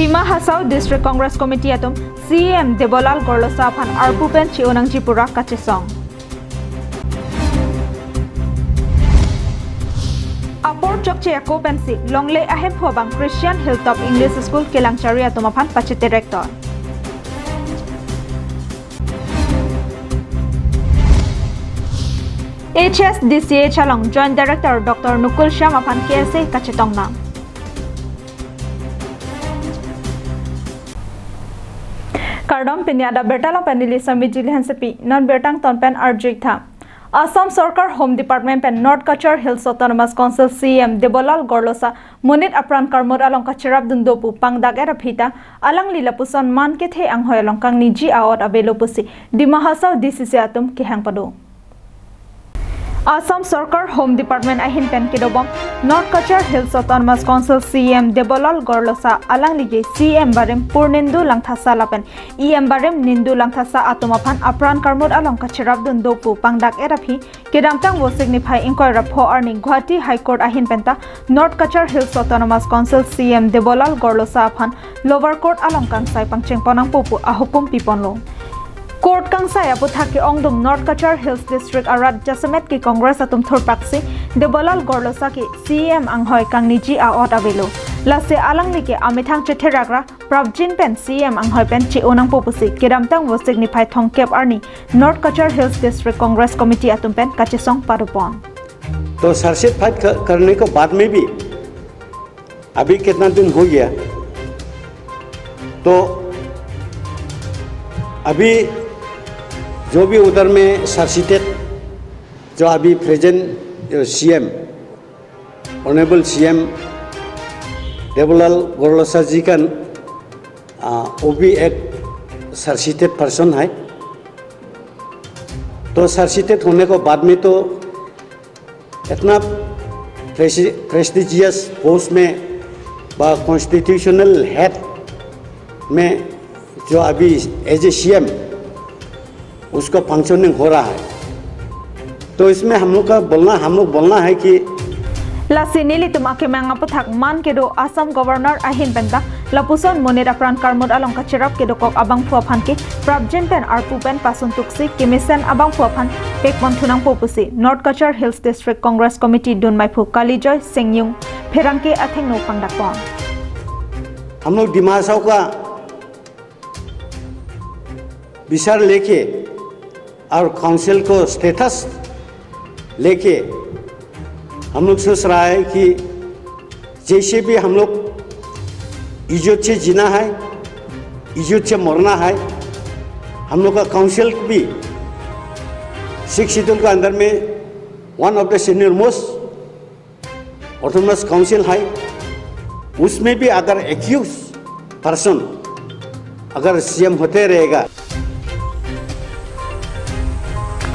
Dima Hasau District Congress Committee atum CM Debolal Gorlosa phan Arpupen Chiunang Jipura Kachesong. Apor Chokche Akopensi Longley Ahem Phobang Christian Hilltop English School Kelangchari atumaphan Pachi Director. HSDCA Chalong Joint Director Dr. Nukul Shyam aphan KSA Kachetongna. Kardom Pinyada Bertalo Penili Samiji Hansepi non Bertang Tonpen Arjikta. Assam Sarkar Home Department Pen North Kachar Hills Autonomous Council CM Debolal Gorlosa Munit Apran Karmod along Kacharab Dundopu Pangdag Erapita Alang Lilapuson Man Kethe Anghoy along Kang Niji Aot Abelopusi Dima Hasau DCC Atum Kihangpado. Assam Sarkar Home Department Ahin Pen Kidobom North Kachar Hills Autonomous Council CM Debolal Gorlosa Alang Lige CM Barim Purnindu Langthasa Lapen EM Barim Nindu Langthasa Atumaphan Apran Karmod along Kacharab Dundopu Pangdak Erapi Kidamtang will signify inquiry Rapho Arning Guwahati High Court Ahin Penta North Kachar Hills Autonomous Council CM Debolal Gorlosa aphan Lower Court along Kangsai Pangcheng Ponang Pupu Ahukum Piponlo. Court Kangsai Aputhaki Ongdum North Kachar Hills District Arad Jasamet ki Congress atum Thorpaksi Debolal Gorlosa ki CM Anghoy Kang Niji Aot Avelo Lase Alang Like Amithang Chetheragra Pravjin Pen CM Anghoy Pen Chiunang Popusi Kidamtang will signify Thongkep Arni North Kachar Hills District Congress Committee atum Pen Kachesong Padupon. तो सरसेट fight करने को बाद में भी अभी कितना दिन हो गया तो अभी जो भी उधर में सरसीटेड जो अभी present CM honourable CM Debolal Gorlosa ji का वो भी एक सरसीटेड पर्सन है तो सरसीटेड होने को बाद में तो इतना प्रेस्टिजियस पोस्ट में कॉन्स्टिट्यूशनल हेड में जो अभी एज ए सीएम उसका फंक्शनिंग हो रहा है तो इसमें हम लोग बोलना है कि Lasini Litumake Mangaputhak Man Kedo Assam Governor Ahin Penta Lapuson Moneda Pran Karmod along Kacharap Kedokok Abang Puapanki Prabjen Pen Arpupen Pasun Tuksi Kimisen Abang Puapan Pekmon Tunang Popusi North Kachar Hills District Congress Committee Dunmaipu Kalijoy Singyung Peranke Athengno Pangdakpon. हम लोग दिमाग का विचार लेके और council को status लेके हम लोग सोच रहा है कि जैसे भी हम लोग इज्जत से जीना है इज्जत से मरना है हम लोग का काउंसिल भी 6 शेड्यूल के अंदर में one of the senior most autonomous council है उसमें भी अगर एक्यूज पर्सन अगर सीएम होते रहेगा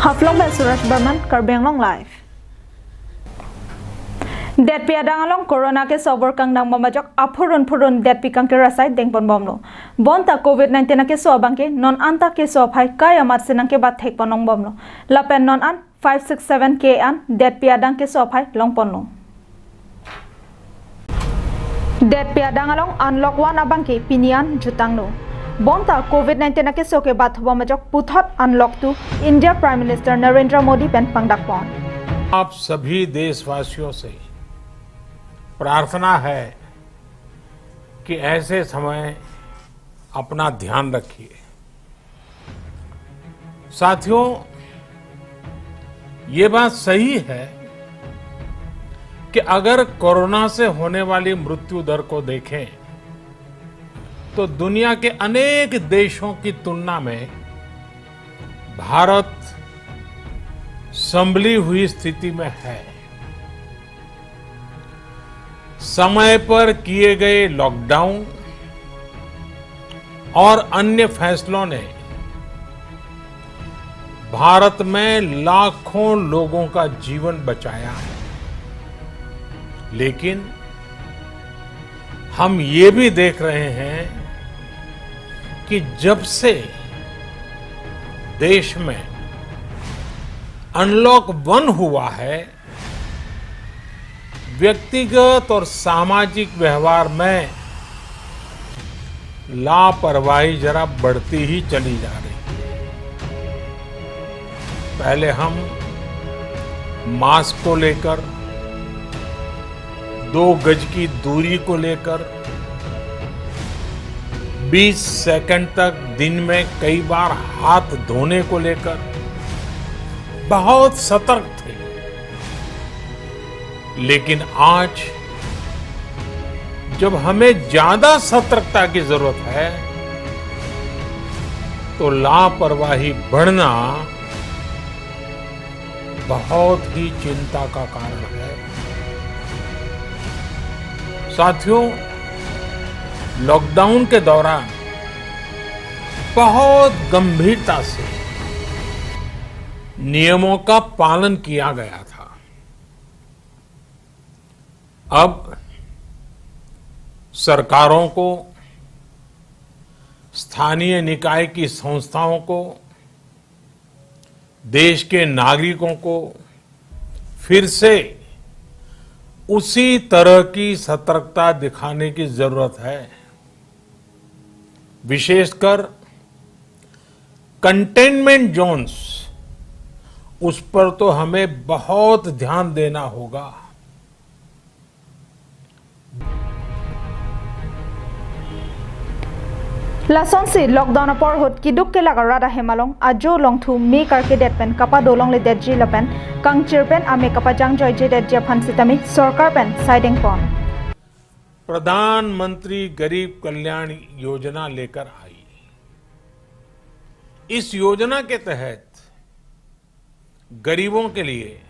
Haflong by Suraj Burman, Karbenglong Live. Det piadang along corona ke sobor kang nang mamajok apurun det pikang ke rasai dengpon bomlo. Bonta COVID-19 ke sobang ke non anta ke sobai kaya mat senang ke bat thek ponong bomlo. Lapen non an 567 ke an det piadang ke sobai long ponlo. Det piadang along unlock 1 abang ke pinian jutangno. Bonta COVID-19 के सो के बाद हुआ मजक पुथत unlock two India prime minister Narendra Modi पेन पंगडकपॉन. आप सभी देशवासियों से प्रार्थना है कि ऐसे समय अपना ध्यान रखिए. साथियों ये बात सही है कि अगर कोरोना से होने वाली मृत्यु दर को देखें तो दुनिया के अनेक देशों की तुलना में भारत संभली हुई स्थिति में है. समय पर किए गए लॉकडाउन और अन्य फैसलों ने भारत में लाखों लोगों का जीवन बचाया है. लेकिन हम ये भी देख रहे हैं कि जब से देश में अनलॉक 1 हुआ है व्यक्तिगत और सामाजिक व्यवहार में लापरवाही जरा बढ़ती ही चली जा रही है। पहले हम मास्क को लेकर, 2 गज की दूरी को लेकर 20 सेकंड तक दिन में कई बार हाथ धोने को लेकर बहुत सतर्क थे। लेकिन आज जब हमें ज्यादा सतर्कता की जरूरत है तो लापरवाही बढ़ना बहुत ही चिंता का कारण है। साथियों, लॉकडाउन के दौरान बहुत गंभीरता से नियमों का पालन किया गया था। अब सरकारों को, स्थानीय निकाय की संस्थाओं को, देश के नागरिकों को फिर से उसी तरह की सतर्कता दिखाने की जरूरत है। विशेषकर कंटेनमेंट जोन्स, उस पर तो हमें बहुत ध्यान देना होगा। लासन से लॉकडाउन पर होत की दुख के लगा राधा हेमालोंग आजो लोंग थू मे करके डेट पेन कपा दोलोंग ले डेट जी लपेन कंचर पेन आमे कपा जंग जॉय जे डेट जफन सितमी सरकार पेन साइडिंग पॉन। प्रधानमंत्री गरीब कल्याण योजना लेकर आई। इस योजना के तहत गरीबों के लिए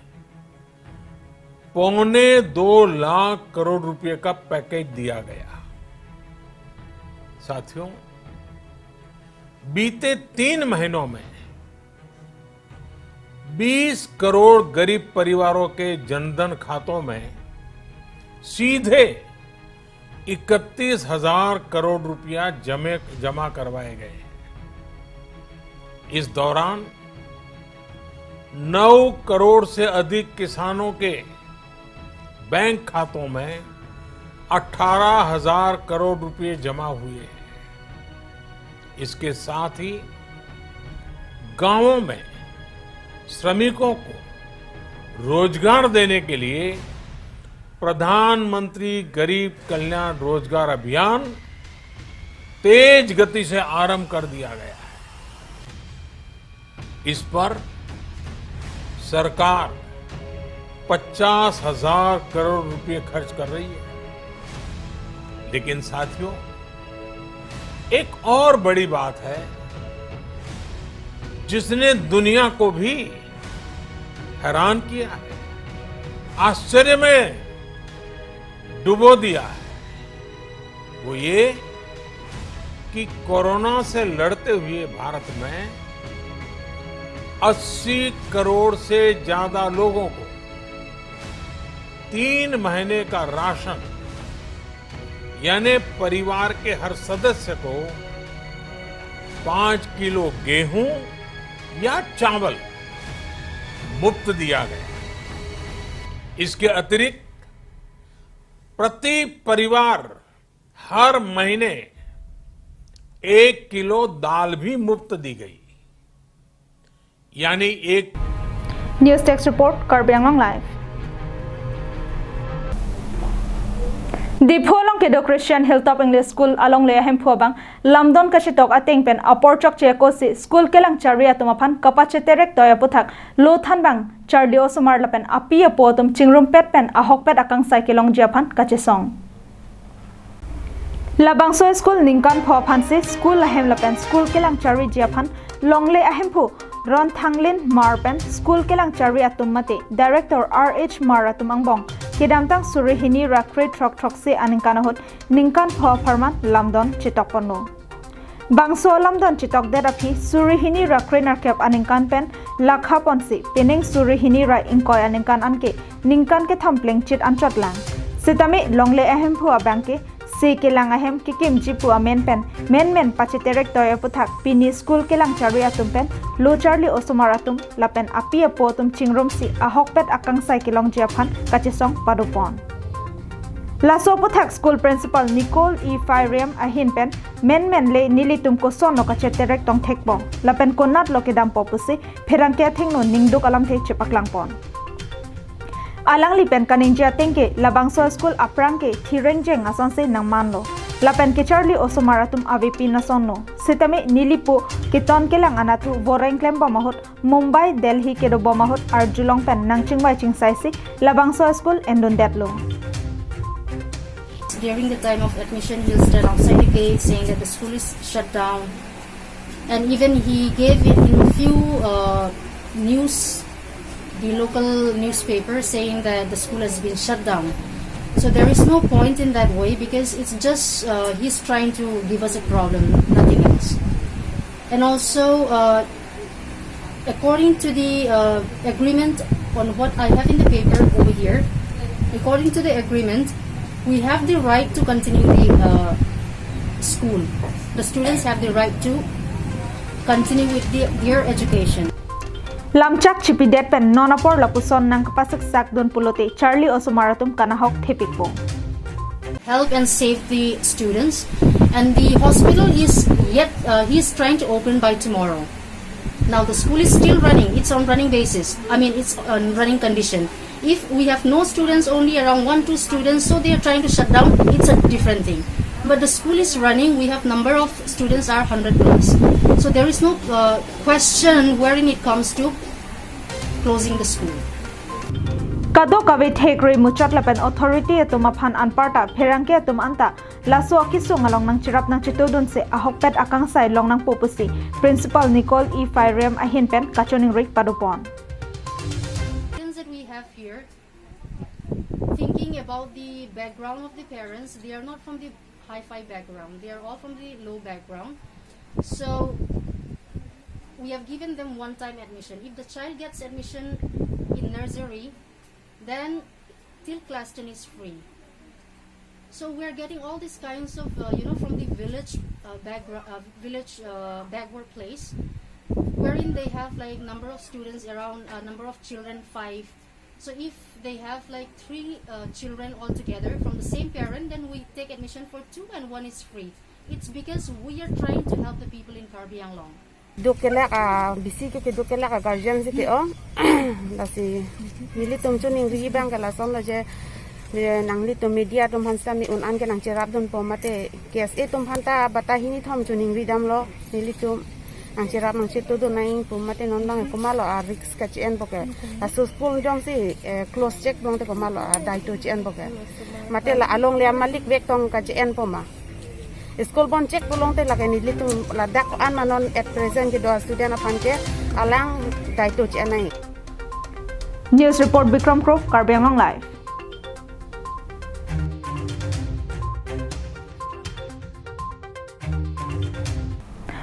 2.25 लाख करोड़ रुपए का पैकेज दिया गया। साथियों, बीते 3 महीनों में 20 करोड़ गरीब परिवारों के जनधन खातों में सीधे 31,000 करोड़ रुपया जमा करवाए गए। इस दौरान 9 करोड़ से अधिक किसानों के बैंक खातों में 18,000 करोड़ रुपए जमा हुए हैं। इसके साथ ही गांवों में श्रमिकों को रोजगार देने के लिए प्रधानमंत्री गरीब कल्याण रोजगार अभियान तेज गति से आरंभ कर दिया गया है। इस पर सरकार 50,000 करोड़ रुपए खर्च कर रही है। लेकिन साथियों, एक और बड़ी बात है जिसने दुनिया को भी हैरान किया है, आश्चर्य में डुबो दिया है। वो ये कि कोरोना से लड़ते हुए भारत में 80 करोड़ से ज्यादा लोगों को 3 महीने का राशन, यानी परिवार के हर सदस्य को 5 किलो गेहूं या चावल मुफ्त दिया गया। इसके अतिरिक्त प्रति परिवार हर महीने 1 किलो दाल भी मुफ्त दी गई। यानी एक न्यूज टेक्स्ट रिपोर्ट कार्बियांग लाइव। दिफोलों के दो Christian hilltop English school along ले हम फुआबांग लमदोन कशितोक अतेंग पेन अपर चौक चेको से स्कूल केलंग चारिया तुमफान कपाचे तेरेक तोया पुथक लोथान बांग चार्ली ओसुमार लपेन अपिया पोतुम चिंगरुम पेट पेन अहोक पेट अकंग साइकिलोंग जियाफान कचेसोंग लाबांगसो स्कूल निंकान फुआफान से स्कूल अहेम लपेन स्कूल केलंग चारि जियाफान लोंगले अहेम फु रन थांगलिन मारपेन स्कूल केलंग चारि अतुम मते डायरेक्टर RH मार अतुम अंगबोंग केदामतांग सुरिहिनी राख्रे ट्रक ट्रक से अनिंकान होत निंकान फुआ फरमान लमदन चितक पन्नो बांगसो लमदन चितक दे रफी सुरिहिनी राख्रे नरकेप अनिंकान पेन लाखा पनसी पेनिंग सुरिहिनी रा इंकोय अनिंकान अनके निंकान के थम्पलिंग चित अनचटलांग सितमे लोंगले अहेम फुआ बैंके से केलांग अहेम के किम जिपुआ मेन पेन पाचे तेरेक तोय पुथाक पिनी स्कूल केलांग चारि अतुम pen low Charlie ओसुमार अतुम लापेन Apia पोतुम चिंगरुम C अहोक pet अकंग साइकिलोंग जियाफान कचेसोंग पादुपन Laso Puthak School Principal Nicole E. Firiam ahin pen men le nilitum ko son no ka cheterek tong thekbong lapen konat lokedam popusi pherangke thengno ningduk alam the chepaklang pon alang lipen kaninja tengke labangso school aprangke thirengjeng asonse nangmanlo lapen ke Charlie Osomaratum AVP nasonno sitame nilipu kiton kelang anatu voreng klemba mahot Mumbai Delhi kedo bomahot ar julong pen nangchingbai chingsaisi labangso school endon detlo. During the time of admission, he'll stand outside the gate saying that the school is shut down, and even he gave it in a few news, the local newspaper, saying that the school has been shut down. So there is no point in that way because it's just he's trying to give us a problem, nothing else. And also, according to the agreement on what I have in the paper over here, according to the agreement, we have the right to continue the school. The students have the right to continue with their education. Lamchak chipidet pen nonapor lapuson nang kapasok sak don pulote Charlie Osomaratum kanahok thepikpo. Help and save the students, and the hospital is he's trying to open by tomorrow. Now the school is still running. It's on running basis. I mean, it's on running condition. If we have no students, only around 1-2 students, so they are trying to shut down, it's a different thing. But the school is running, we have number of students are 100 plus. So there is no question wherein it comes to closing the school. Kado kawe thekre muchak lapen authority atum aphan anparta pherangke atum anta laso akisu ngalong nang chirap nang chitodun se ahokpet akangsai long nang popusi Principal Nicole E. Firiam ahin pen kachoning rik padupon. Here, thinking about the background of the parents, they are not from the hi-fi background, they are all from the low background. So we have given them one-time admission. If the child gets admission in nursery, then till class 10 is free. So we are getting all these kinds of from the village backward place, wherein they have like number of students around number of children 5. So if they have like 3 children altogether from the same parent, then we take admission for 2 and 1 is free. It's because we are trying to help the people in Karbi Anglong. Dokela ka bisi ke dokela ka guardian se ke o lasi nili tum chuning ri bang kala som la je nang li to media tum han sam ni un an ke nang cherap dun po mate kes e tum han ta bata hini thom chuning ri dam lo nili tum ang cherap mang cheto do nai po mate non bang ko malo a risk ka chen boke a so school jong si close check bong te ko malo a dai to chen boke mate la along le malik vek tong ka chen po ma school bon check bolong te la ni litung la dak an manon at present ke do student apan ke alang dai to chen nai. News report Bikram Krop Karbi Anglong Live.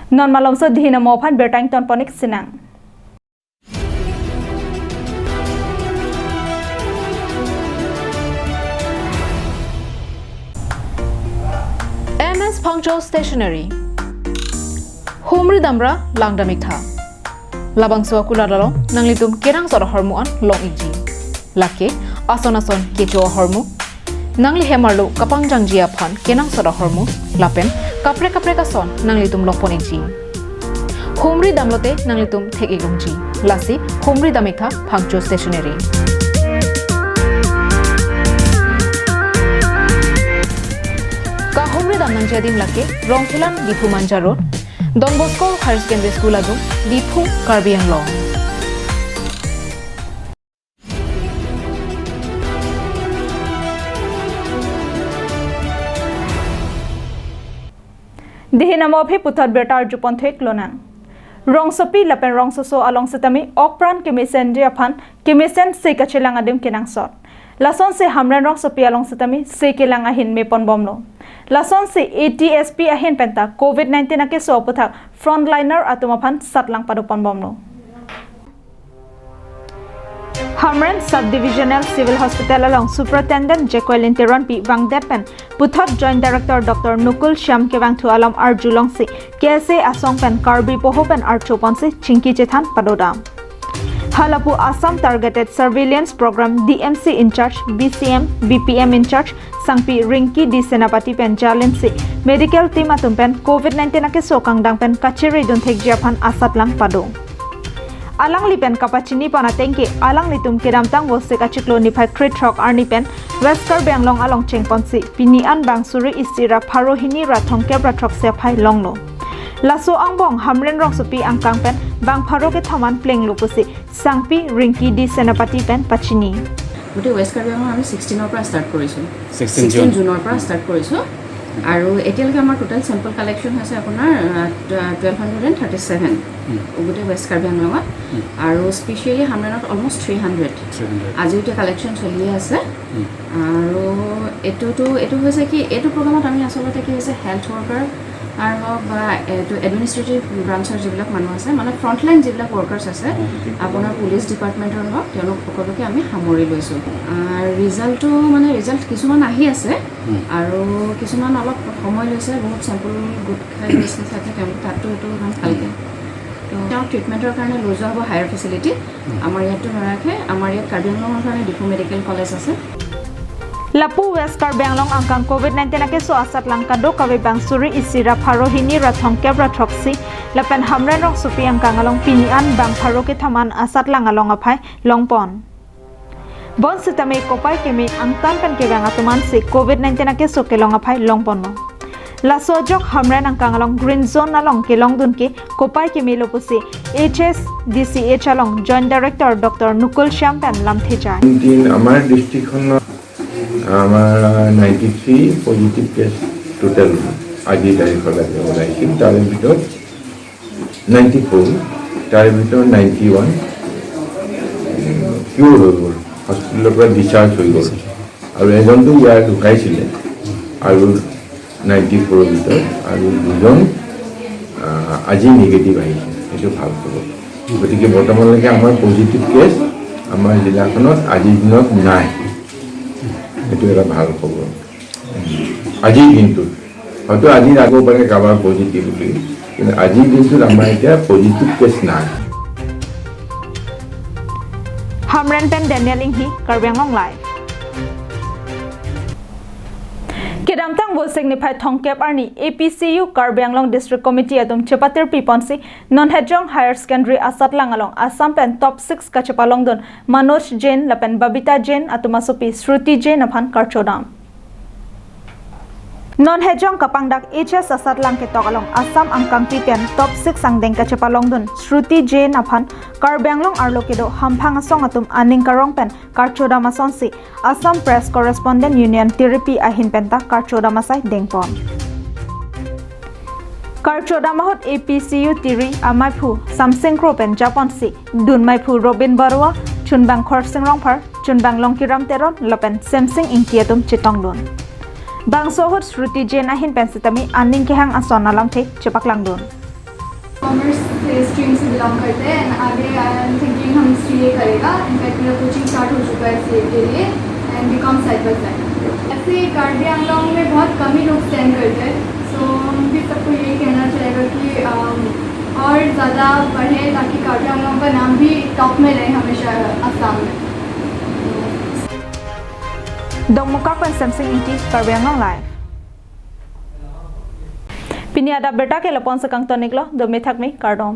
Non malom so dhina mo phan bertang ton ponik sinang. MS Punctual Stationery Humri damra langdamik tha Labang suwa kuladalo nanglitum kerang sora hormuan long iji Lake ason kecho hormu Nangli hemarlo kapang jangjia phan kenang sora hormu lapen kapre kason nanglitum lokpon iji Humri damlote nanglitum thek igungji lasi humri damik tha Punctual Stationery Humri dam nang jadim lake Rongkhilan Dipu Manja Road Don Bosco Higher Secondary School adu Dipu Karbi Anglong Dihina mo phi puthot bertar jupon thek lonang Rongsopi lapen rongsoso along setami okpran kimisen dia phan kimisen se kachelang adim kinang sot Lason se hamran rongsopi along setami se kelang ahin mepon bomlo Lason se ATSP ahin penta COVID-19 ake so puthak frontliner atumaphan satlang padupon bomlo Hamran Subdivisional Civil Hospital along Superintendent Jekyll Teron P. Wang Depen, Puthot Joint Director Dr. Nukul Syam Kewang Tu Alam Ar Julong Si, KSA Asong Pen Karbi Poho Pen Ar Chopon Si, Chinki Chethan Padodam. Halapu Assam Targeted Surveillance Program DMC in charge BCM BPM in charge Sangpi Rinki di Senapati pen Jalensi Medical team atum pen COVID-19 ake sokang dang pen kachiri dun thek japan asat lang pado Alang lipen kapachini pana tengke alang litum kiram tang wose kachiklo ni phai crit rock arni pen Wesker Banglong along chengponsi pinian bang suri istira pharohini rathong kebra thok se phai longlo Laso angbong hamren rong supi angkang pen bang pharo ke thaman pleng lupusi Sangpi Rinki di Senapati pen pachini গোটে West Karbi Anglong আমি 16 পৰা start কৰিছোঁ 16 জুনৰ পৰা start কৰিছোঁ আৰু এতিয়ালৈকে আমাৰ টোটাল চেম্পল কালেকশ্যন হৈছে আপোনাৰ 1237 গোটে ওয়েস্ট কাৰ্বি আংলঙত আৰু স্পেচিয়েলি হামৰেনত অলমোষ্ট 300 আজি এটা কালেকশ্যন চলি আছে আৰু এইটো হৈছে কি এইটো প্ৰগ্ৰামত আমি আচলতে কি হৈছে হেল্থ ৱৰ্কাৰ আৰু হওক বা এইটো এডমিনিষ্ট্ৰেটিভ ব্ৰাঞ্চৰ যিবিলাক মানুহ আছে মানে ফ্ৰণ্টলাইন যিবিলাক ৱৰ্কাৰ্ছ আছে আপোনাৰ পুলিচ ডিপাৰ্টমেণ্টৰ হওক তেওঁলোক সকলোকে আমি সামৰি লৈছোঁ ৰিজাল্টটো মানে ৰিজাল্ট কিছুমান আহি আছে আৰু কিছুমান অলপ সময় লৈছে বহুত চেম্পল গোট খাই গৈছে থাকে তেওঁলোক তাতো এইটো ইমান ভালকৈ তো তেওঁক ট্ৰিটমেণ্টৰ কাৰণে লৈ যোৱা হ'ব হায়াৰ ফেচিলিটি আমাৰ ইয়াততো নাৰাখে আমাৰ ইয়াত কাৰ্বি আংলঙৰ কাৰণে ডিফু মেডিকেল কলেজ আছে Lapu Wesker Banglong angkang COVID-19 ake so asat langka do kawe bang suri isira pharohini rathong kebra thoksi lapen hamren rong supi angkang along pinian bang pharo ke thaman asat langalong aphai longpon Bon sitame kopai kemi angtan pen ke bang atuman se COVID-19 ake so ke long aphai longpon no Laso jok hamren angkang along green zone along ke long dun ke kopai kemi lopusi HSDCH along Joint Director Dr. Nukul Shampan lamthejai Amar district আমার 93 positive case total আজি তারিখত ওলাইছিল তার ভিতৰত 94 তার ভিতৰত 91 কিউৰ হৈ গ'ল হস্পিটেলৰ পৰা ডিচাৰ্জ হৈ গ'ল আৰু এজনটো ইয়াৰ ঢুকাইছিলে আৰু 94 ভিতৰত আৰু দুজন আজি নিগেটিভ আহিছে এইটো ভাল খবৰ গতিকে বৰ্তমানলৈকে আমাৰ পজিটিভ কেছ আমাৰ জিলাখনত আজিৰ দিনত নাই itu era ভাল খবৰ আজি কিন্তু হয়তো আজি আগৰ পৰা কাবাৰ পজিটিভ বুলি কিন্তু আজি কিন্তু আমাৰ এতিয়া পজিটিভ কেছ নাই Hamren pen Daniel Inghi Karbi Anglong live Kedamtang will signify Thongkep Arni APCU Karbi Anglong District Committee atum Chepatir Piponsi Non-Hejong Higher Secondary Asat Langalong Assam pen top 6 kachapalong don Manoj Jain lapen Babita Jain atumasupi Shruti Jain aphan Karchodam Non-Hejong kapangdak HS Asat lang ke tokalong Assam angkang pen top 6 ang deng kachapalong don Shruti Jain aphan Karbi Anglong arlokedo hampang asong atum aning karong pen Karchodam asonsi Assam Press Correspondent Union Tiripi ahin penta Karchodam asai dengpon Karchodam mahot APCU Tiri amaipu Samsingkro pen Japonsi Dunmaipu Robin Barwa Chunbang Khorsing Rongphar Chunbang Longkiram Teron lapen Semsing Ingkiatum Chitonglon Bangsohut Shruti Jain ahin pen sitami aning kehang ason alam the Chepaklangdon commerce stream से belong करते हैं and आगे I am thinking हम CA करेगा in fact मेरा coaching start हो चुका है सीए के लिए and BCom side by side ऐसे कार्बी आंगलोंग में बहुत कम ही लोग स्टैंड करते हैं सो हम भी सबको यही कहना चाहेगा कि और ज़्यादा बढ़े ताकि कार्बी आंगलोंग का नाम भी टॉप में रहे हमेशा असम में Dongmuka pen Samsung Inti Karbi Anglong live Pini Adap Abirta ke lapon sekang toniklo do methak mi kardom